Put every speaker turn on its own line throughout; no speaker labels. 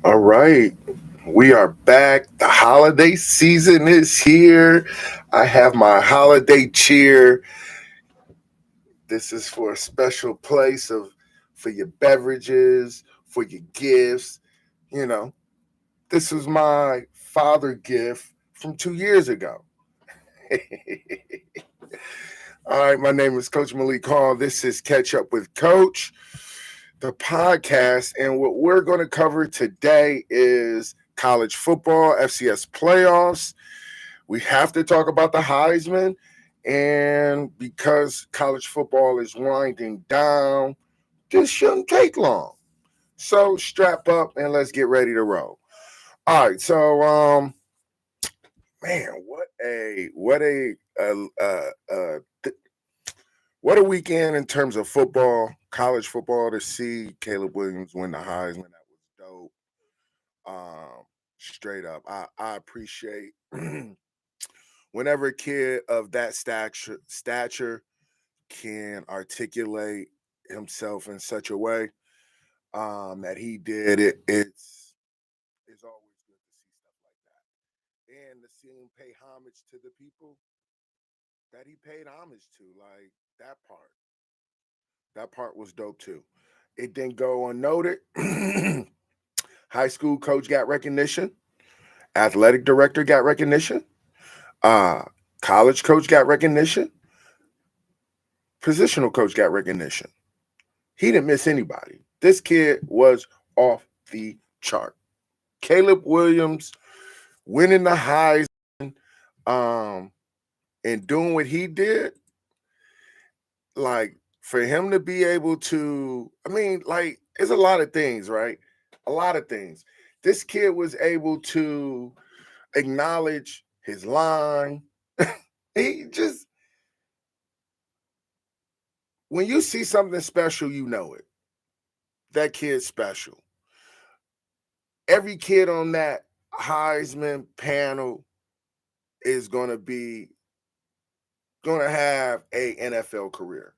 All right. We are back. The holiday season is here. I have my holiday cheer. This is for a special place of for your beverages, for your gifts. You know, this was my father gift from 2 years ago. All right, my name is Coach Malik Hall. This is Catch Up with Coach, the podcast. And what we're going to cover today is college football, FCS playoffs. We have to talk about the Heisman. And because college football is winding down, this shouldn't take long. So strap up and let's get ready to roll. All right. So, man, what a weekend in terms of football, college football to see Caleb Williams win the Heisman. That was dope. Straight up. I appreciate whenever a kid of that stature can articulate himself in such a way that he did it. It's always good to see stuff like that. And to see him pay homage to the people that he paid homage to. Like that part. That part was dope too. It didn't go unnoted. High school coach got recognition. Athletic director got recognition. Uh, College coach got recognition. Positional coach got recognition. He didn't miss anybody. This kid was off the chart. Caleb Williams winning the Heisman, um, and doing what he did, like for him to be able to, I mean, like, it's a lot of things, right? A lot of things. This kid was able to acknowledge his line. He just, when you see something special, you know it. That kid's special. Every kid on that Heisman panel is going to have a NFL career.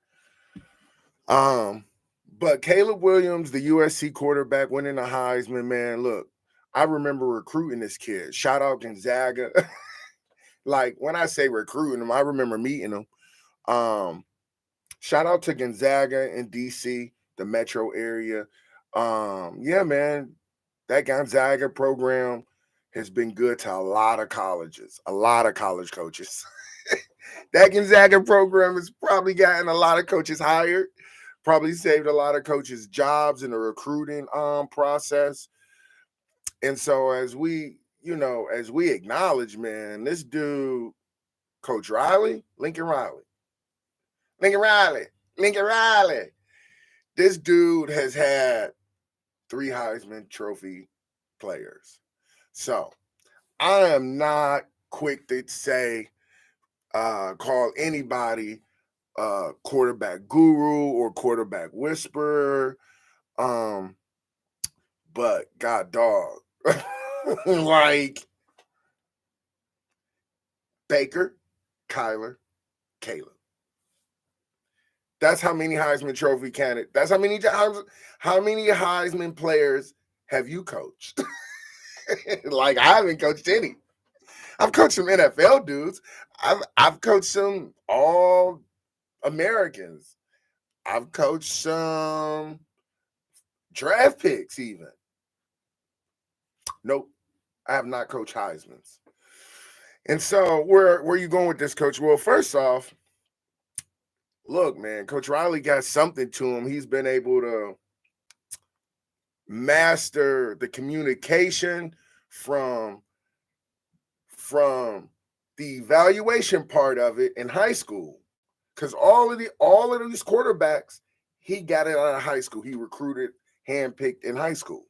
But Caleb Williams, the USC quarterback, winning the Heisman, man, look, I remember recruiting this kid. Shout out Gonzaga. Like when I say recruiting him, I remember meeting him. Shout out to Gonzaga in DC, the metro area. Yeah, man, that Gonzaga program has been good to a lot of colleges, a lot of college coaches. That Gonzaga program has probably gotten a lot of coaches hired, probably saved a lot of coaches' jobs in the recruiting process. And so as we acknowledge, man, this dude, Coach Riley, Lincoln Riley, Lincoln Riley. This dude has had 3 Heisman Trophy players. So I am not quick to say, call anybody quarterback guru or quarterback whisperer. But God dog, like Baker, Kyler, Caleb. That's how many Heisman Trophy candidates. That's how many Heisman players have you coached? Like I haven't coached any. I've coached some NFL dudes. I've coached some all Americans. I've coached some draft picks even. Nope, I have not coached Heisman's. And so where are you going with this, Coach? Well, first off, look, man, Coach Riley got something to him. He's been able to master the communication from the evaluation part of it in high school. Because all of these quarterbacks, he got it out of high school. He recruited, handpicked in high school.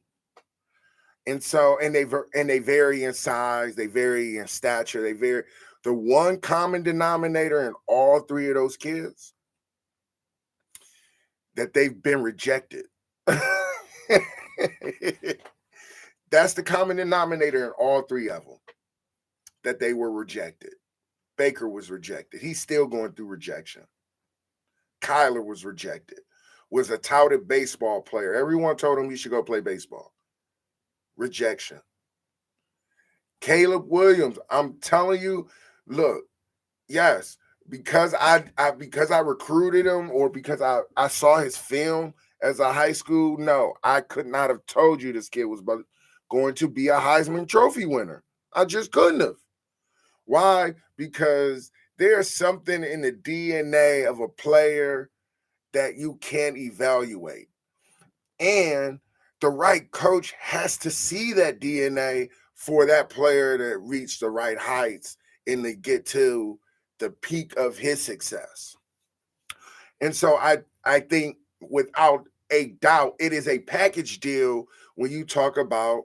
And so, and they vary in size, they vary in stature, they vary. The one common denominator in all 3 of those kids that they've been rejected. That's the common denominator in all 3 of them, that they were rejected. Baker was rejected. He's still going through rejection. Kyler was rejected. Was a touted baseball player. Everyone told him he should go play baseball. rejection. Caleb Williams, I'm telling you, look, yes, because I recruited him or because I saw his film as a high school, no, I could not have told you this kid was going to be a Heisman Trophy winner. I just couldn't have. Why? Because there's something in the DNA of a player that you can't evaluate. And the right coach has to see that DNA for that player to reach the right heights and to get to the peak of his success. And so I think without a doubt, it is a package deal when you talk about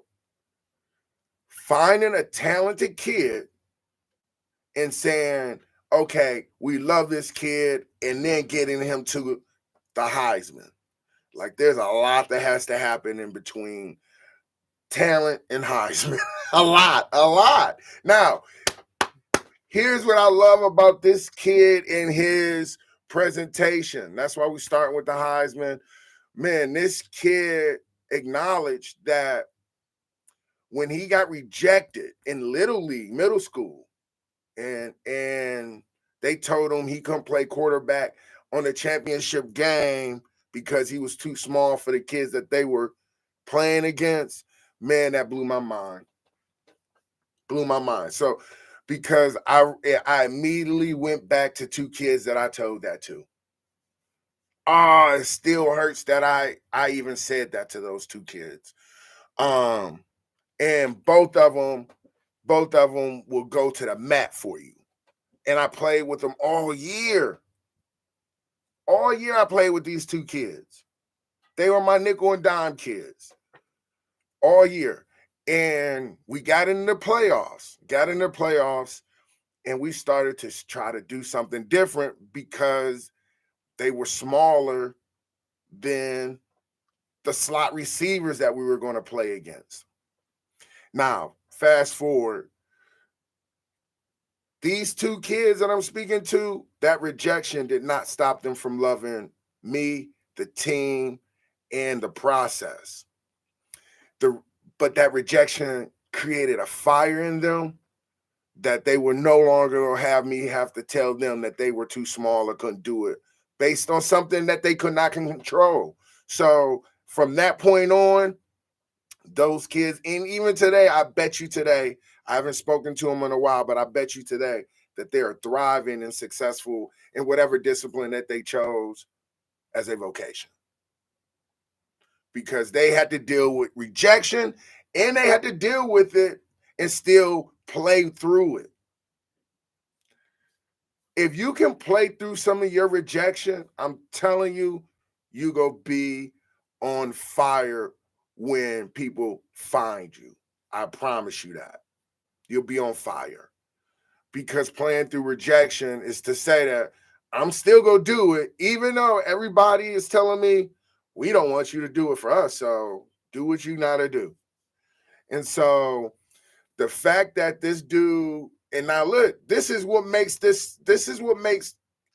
finding a talented kid and saying, okay, we love this kid, and then getting him to the Heisman. Like, there's a lot that has to happen in between talent and Heisman. a lot. Now, here's what I love about this kid and his presentation. That's why we start with the Heisman. Man, this kid acknowledged that when he got rejected in Little League, middle school, and they told him he couldn't play quarterback on the championship game because he was too small for the kids that they were playing against, man, that blew my mind. So because I immediately went back to two kids that I told that to. Oh, it still hurts that I even said that to those two kids. And both of them will go to the mat for you. And I played with them all year. All year I played with these two kids. They were my nickel and dime kids. All year. And we got in the playoffs. And we started to try to do something different because they were smaller than the slot receivers that we were going to play against. Now, fast forward. These two kids that I'm speaking to, that rejection did not stop them from loving me, the team, and the process. But that rejection created a fire in them that they were no longer going to have me have to tell them that they were too small or couldn't do it based on something that they could not control. So from that point on, those kids, and even today, I bet you today, I haven't spoken to them in a while, but I bet you today that they are thriving and successful in whatever discipline that they chose as a vocation. Because they had to deal with rejection and they had to deal with it and still play through it. If you can play through some of your rejection, I'm telling you, you go be on fire when people find you. I promise you that. You'll be on fire. Because playing through rejection is to say that I'm still going to do it, even though everybody is telling me, we don't want you to do it for us, so do what you got to do. And so the fact that this dude, and now look, this is what makes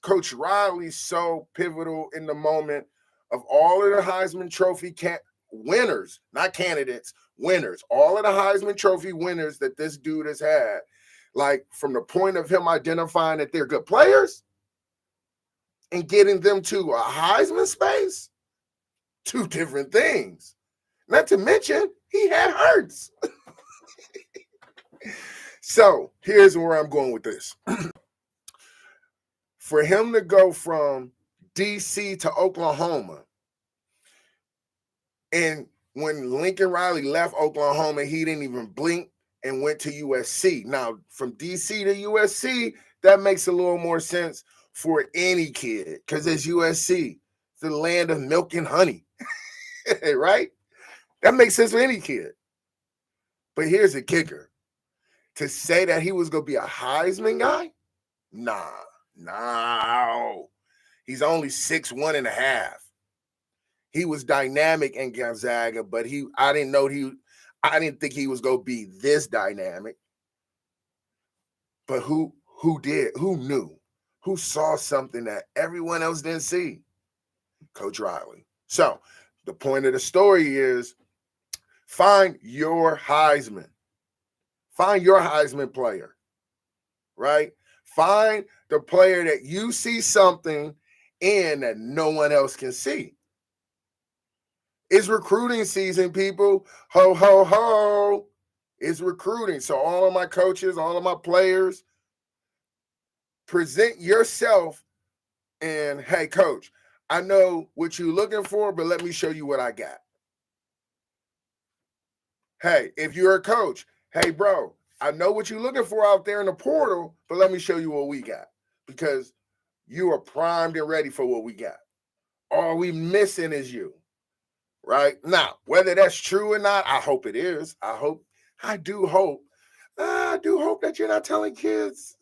Coach Riley so pivotal in the moment of all of the Heisman Trophy winners, not candidates, winners, all of the Heisman Trophy winners that this dude has had, like from the point of him identifying that they're good players and getting them to a Heisman space, two different things. Not to mention, he had Hurts. So here's where I'm going with this. For him to go from D.C. to Oklahoma, and when Lincoln Riley left Oklahoma, he didn't even blink and went to USC. Now, from D.C. to USC, that makes a little more sense for any kid because it's USC. It's the land of milk and honey, right? That makes sense for any kid. But here's the kicker. To say that he was going to be a Heisman guy? No. He's only 6'1.5". He was dynamic in Gonzaga, but I didn't think he was going to be this dynamic. But who did? Who knew? Who saw something that everyone else didn't see? Coach Riley. So the point of the story is Find your Heisman. Find your Heisman player, right? Find the player that you see something in that no one else can see. It's recruiting season, people. Ho, ho, ho. It's recruiting. So all of my coaches, all of my players, present yourself and, hey, coach, I know what you're looking for, but let me show you what I got. Hey, if you're a coach, hey, bro, I know what you're looking for out there in the portal, but let me show you what we got, because you are primed and ready for what we got. All we missing is you, right? Now, whether that's true or not, I hope it is. I do hope that you're not telling kids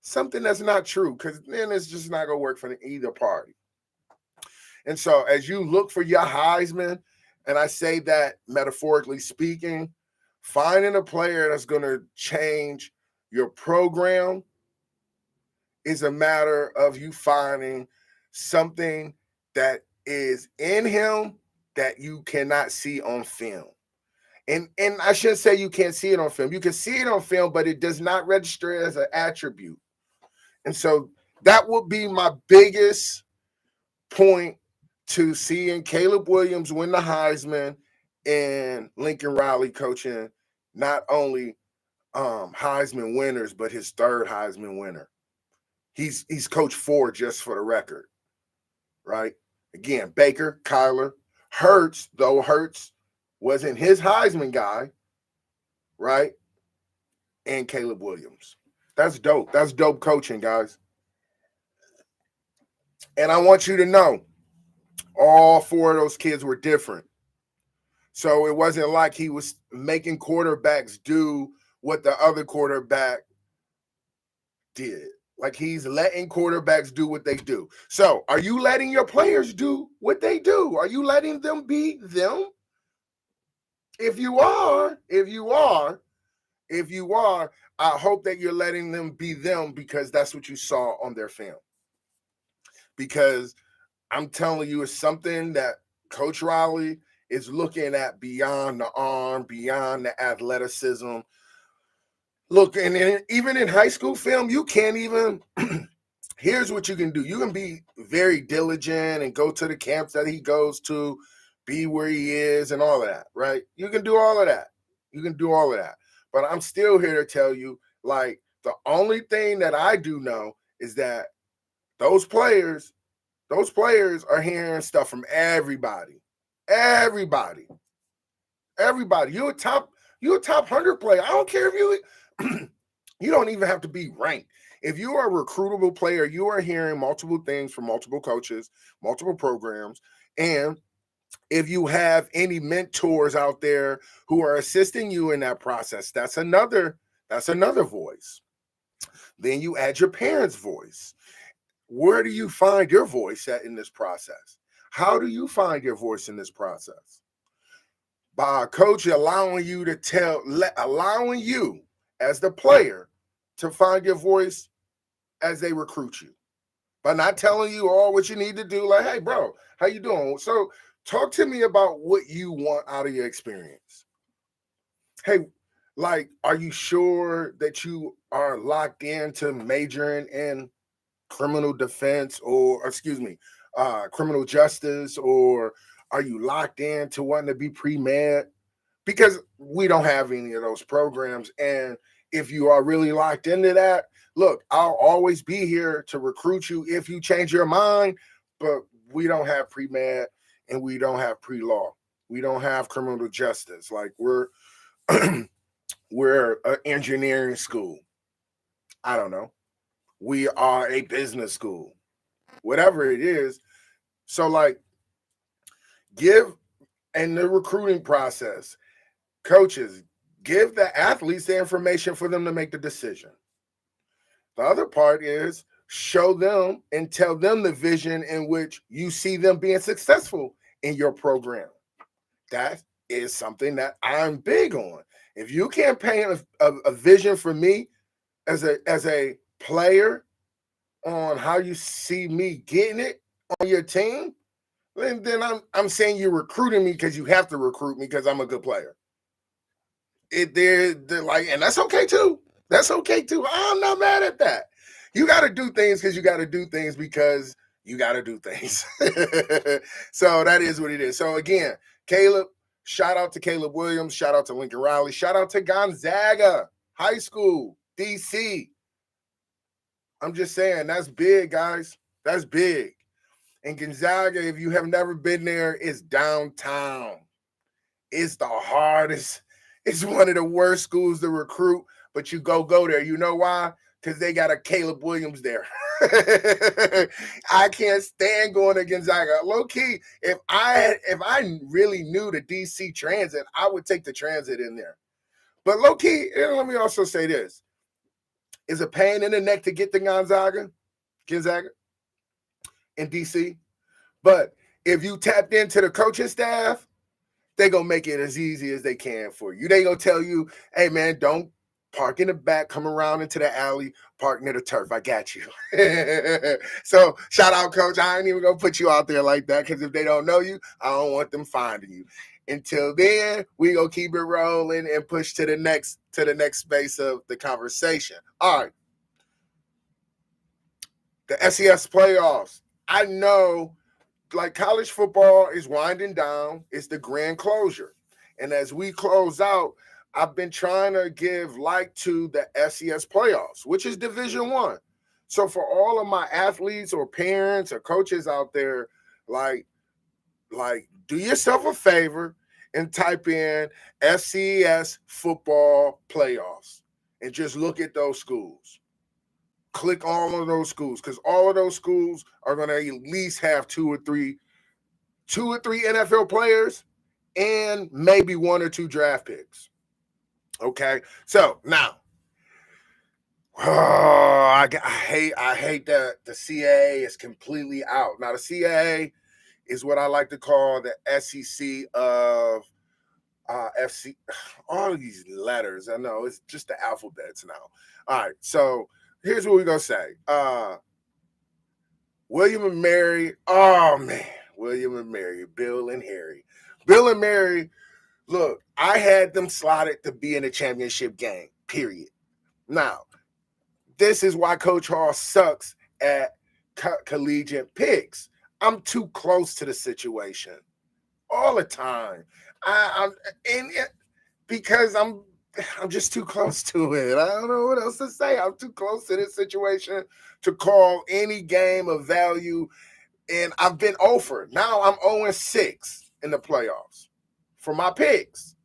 something that's not true, because then it's just not going to work for either party. And so as you look for your Heisman, and I say that metaphorically speaking, finding a player that's going to change your program is a matter of you finding something that is in him that you cannot see on film. And I shouldn't say you can't see it on film. You can see it on film, but it does not register as an attribute. And so that would be my biggest point to seeing Caleb Williams win the Heisman and Lincoln Riley coaching not only Heisman winners, but his third Heisman winner. He's coach 4, just for the record, right? Again, Baker, Kyler, Hurts, though Hurts wasn't his Heisman guy, right? And Caleb Williams. That's dope. That's dope coaching, guys. And I want you to know, all 4 of those kids were different. So it wasn't like he was making quarterbacks do what the other quarterback did. Like, he's letting quarterbacks do what they do. So are you letting your players do what they do? Are you letting them be them? If you are, I hope that you're letting them be them, because that's what you saw on their film. Because I'm telling you, it's something that Coach Riley is looking at beyond the arm, beyond the athleticism. Look, and even in high school film, you can't even here's what you can do. You can be very diligent and go to the camps that he goes to, be where he is and all of that, right? You can do all of that. But I'm still here to tell you, like, the only thing that I do know is that those players are hearing stuff from everybody. Everybody. You're a top 100 player. I don't care if you don't even have to be ranked. If you are a recruitable player, you are hearing multiple things from multiple coaches, multiple programs. And if you have any mentors out there who are assisting you in that process, that's another voice. Then you add your parents' voice. Where do you find your voice at in this process? How do you find your voice in this process? By a coach allowing you as the player to find your voice as they recruit you. By not telling you all what you need to do, like, hey, bro, how you doing? So talk to me about what you want out of your experience. Hey, like, are you sure that you are locked into majoring in criminal defense or, criminal justice, or are you locked into wanting to be pre-med? Because we don't have any of those programs. And if you are really locked into that, look, I'll always be here to recruit you if you change your mind, but we don't have pre-med and we don't have pre-law. We don't have criminal justice. Like, we're we're an engineering school. I don't know. We are a business school. Whatever it is. So, like, give in the recruiting process, coaches, give the athletes the information for them to make the decision. The other part is show them and tell them the vision in which you see them being successful in your program. That is something that I'm big on. If you can't paint a vision for me as a player on how you see me getting it on your team, And then I'm saying you're recruiting me because you have to recruit me because I'm a good player. They're like, and that's okay too. That's okay too. I'm not mad at that. You got to do things because you got to do things because you got to do things. So that is what it is. So again, Caleb, shout out to Caleb Williams, shout out to Lincoln Riley, shout out to Gonzaga High School, DC. I'm just saying that's big, guys. That's big. And Gonzaga, if you have never been there, it's downtown. It's the hardest. It's one of the worst schools to recruit, but you go there. You know why? Because they got a Caleb Williams there. I can't stand going to Gonzaga. Low key, if I really knew the DC transit, I would take the transit in there. But low key, let me also say this: it's a pain in the neck to get to Gonzaga in DC. But if you tapped into the coaching staff, they gonna make it as easy as they can for you. They gonna tell you, hey man, don't park in the back, come around into the alley, park near the turf. I got you. So shout out, coach. I ain't even gonna put you out there like that because if they don't know you, I don't want them finding you. Until then, we gonna keep it rolling and push to the next space of the conversation. All right. The SES playoffs. I know like college football is winding down. It's the grand closure. And as we close out, I've been trying to give like to the SES playoffs, which is Division One. So for all of my athletes or parents or coaches out there, like do yourself a favor and type in FCS football playoffs and just look at those schools. Click all of those schools because all of those schools are going to at least have two or three NFL players and maybe one or two draft picks. Okay, so now I hate that the CAA is completely out. Now the CAA is what I like to call the SEC of FC. All of these letters, I know it's just the alphabets now. All right, so here's what we're gonna say. William and Mary. Oh man, William and Mary, Bill and Harry. Bill and Mary, look, I had them slotted to be in a championship game, period. Now, this is why Coach Hall sucks at collegiate picks. I'm too close to the situation all the time. Because I'm just too close to it. I don't know what else to say. I'm too close to this situation to call any game of value. And I've been over. Now I'm 0-6 in the playoffs for my picks.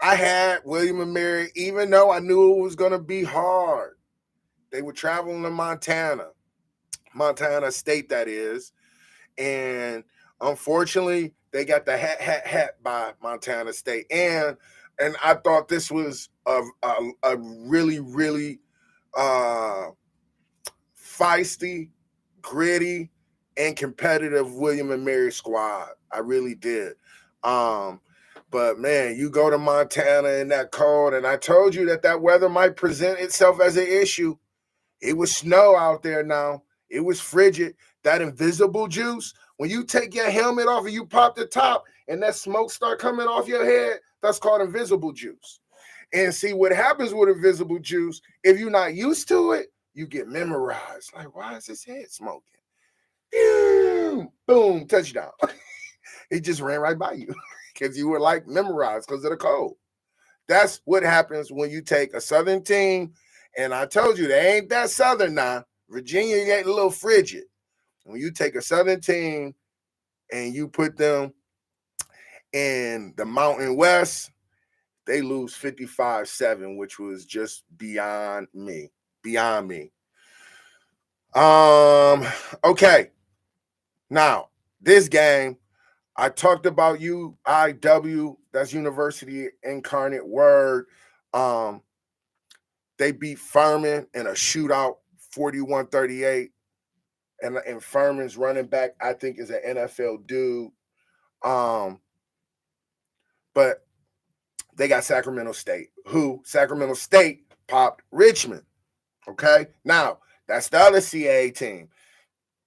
I had William and Mary, even though I knew it was going to be hard. They were traveling to Montana State, that is. And unfortunately, they got the hat by Montana State. And I thought this was a really, really feisty, gritty, and competitive William and Mary squad. I really did. But man, you go to Montana in that cold, and I told you that weather might present itself as an issue. It was snow out there now. It was frigid. That invisible juice, when you take your helmet off and you pop the top and that smoke start coming off your head, that's called invisible juice. And see what happens with invisible juice, if you're not used to it, you get memorized. Like, why is his head smoking? Boom, touchdown. It just ran right by you because you were like memorized because of the cold. That's what happens when you take a Southern team. And I told you, they ain't that Southern now. Virginia ain't a little frigid. When you take a Southern team and you put them in the Mountain West, they lose 55-7, which was just beyond me. Okay. Now, this game, I talked about UIW, that's University Incarnate Word. They beat Furman in a shootout, 41-38. And Furman's running back, I think, is an NFL dude. But they got Sacramento State. Sacramento State popped Richmond. Okay? Now, that's the other CAA team.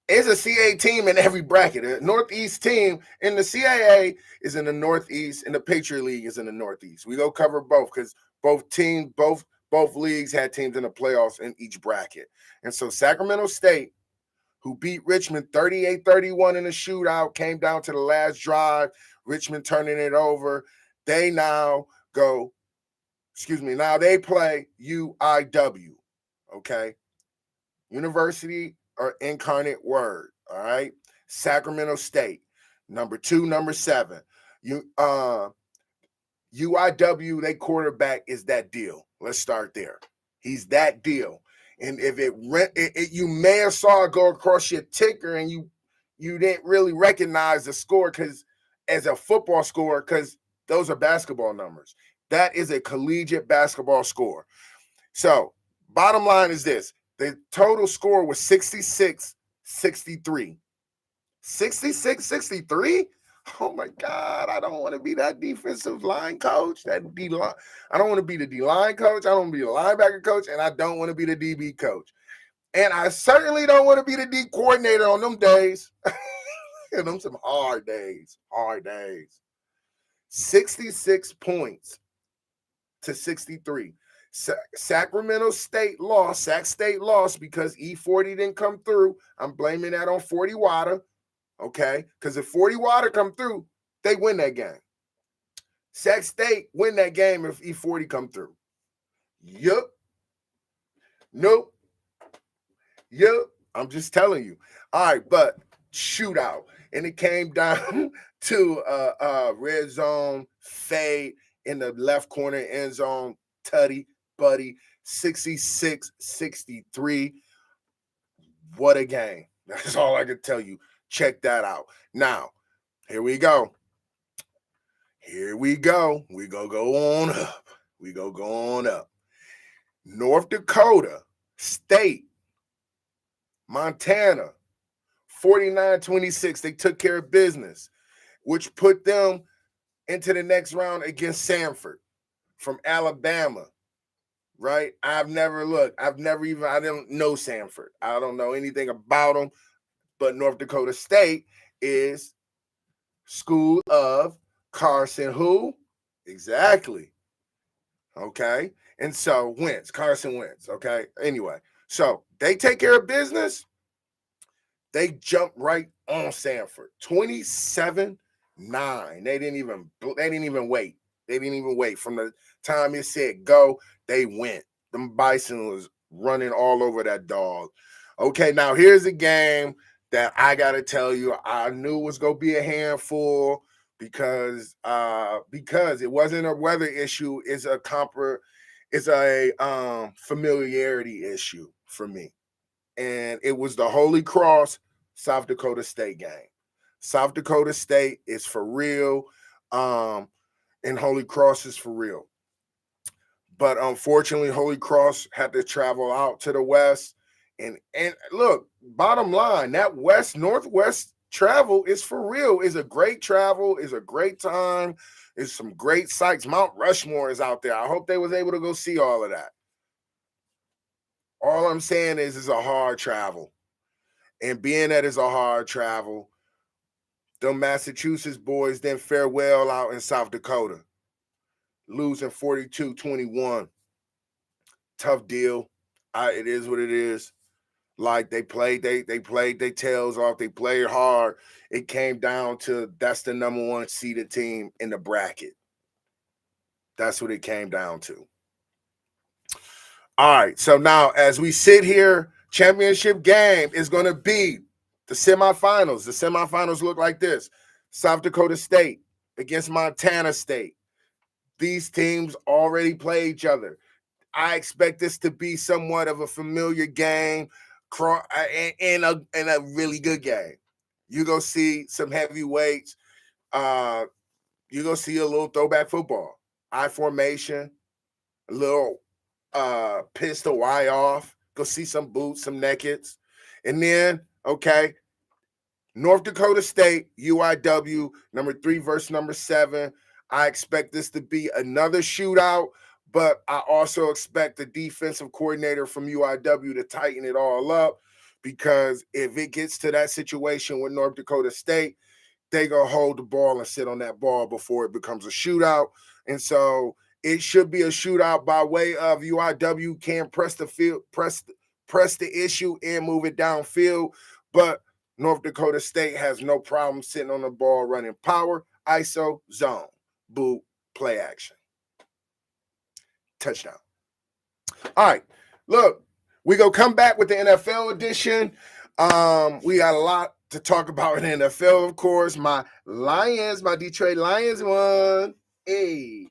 It's a CAA team in every bracket. A Northeast team in the CAA is in the Northeast, and the Patriot League is in the Northeast. We go cover both because both leagues had teams in the playoffs in each bracket. And so Sacramento State, who beat Richmond 38-31 in a shootout, came down to the last drive, Richmond turning it over. They now now they play UIW, okay? University or Incarnate Word, all right? Sacramento State, number 2, number 7. UIW, they quarterback is that deal. Let's start there. He's that deal. And if you may have saw it go across your ticker and you didn't really recognize the score because as a football score, because those are basketball numbers. That is a collegiate basketball score. So bottom line is this. The total score was 66-63. 66-63? Oh my God, I don't want to be that defensive line coach, that D line. I don't want to be the D line coach. I don't want to be the linebacker coach, and I don't want to be the DB coach. And I certainly don't want to be the D coordinator on them days. And them some hard days. 66 points to 63. Sacramento State lost. Sac State lost because E40 didn't come through. I'm blaming that on 40 Water. Okay, because if 40 Water come through, they win that game. Sac State win that game if E40 come through. Yup. Nope. Yup. I'm just telling you. All right, but shootout. And it came down to red zone fade in the left corner end zone. Tutty, buddy, 66-63. What a game. That's all I can tell you. Check that out. Now, here we go. We go go on up. We go on up. North Dakota State, Montana, 49-26. They took care of business, which put them into the next round against Samford from Alabama, right? I didn't know Samford. I don't know anything about them. But North Dakota State is school of Carson who? Exactly. Okay. And so Carson Wentz. Okay. Anyway, so they take care of business. They jump right on Samford. 27-9. They didn't even wait. They didn't even wait. From the time it said go, they went. Them Bison was running all over that dog. Okay, now here's a game that I gotta tell you, I knew was gonna be a handful because it wasn't a weather issue. It's a familiarity issue for me, and it was the Holy Cross South Dakota State game. South Dakota State is for real, and Holy Cross is for real. But unfortunately, Holy Cross had to travel out to the west. And look, bottom line, that northwest travel is for real. Is a great travel, is a great time, is some great sights. Mount Rushmore is out there. I hope they was able to go see all of that. All I'm saying is it's a hard travel. And being that it's a hard travel, the Massachusetts boys then farewell out in South Dakota, losing 42-21. Tough deal. It is what it is. Like they played their tails off. They played hard. It came down to that's the number 1 seeded team in the bracket. That's what it came down to. All right. So now as we sit here, championship game is going to be the semifinals. The semifinals look like this. South Dakota State against Montana State. These teams already play each other. I expect this to be somewhat of a familiar game and a really good game. You go see some heavyweights. You go see a little throwback football. I formation, a little pistol Y off. Go see some boots, some nakeds. And then, okay, North Dakota State, UIW, number 3 versus number 7. I expect this to be another shootout, but I also expect the defensive coordinator from UIW to tighten it all up because if it gets to that situation with North Dakota State, they gonna hold the ball and sit on that ball before it becomes a shootout. And so it should be a shootout by way of UIW can press the field, press the issue and move it downfield. But North Dakota State has no problem sitting on the ball, running power, ISO, zone, boot, play action. Touchdown. All right, look, we gonna come back with the NFL edition. We got a lot to talk about in the NFL, of course. My Lions, my Detroit Lions won. Hey,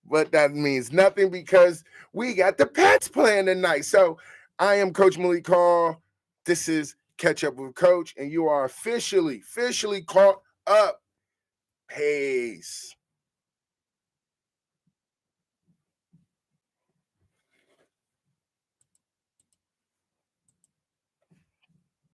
but that means nothing because we got the Pats playing tonight. So I am Coach Malik Hall. This is Catch Up with Coach, and you are officially caught up. Peace.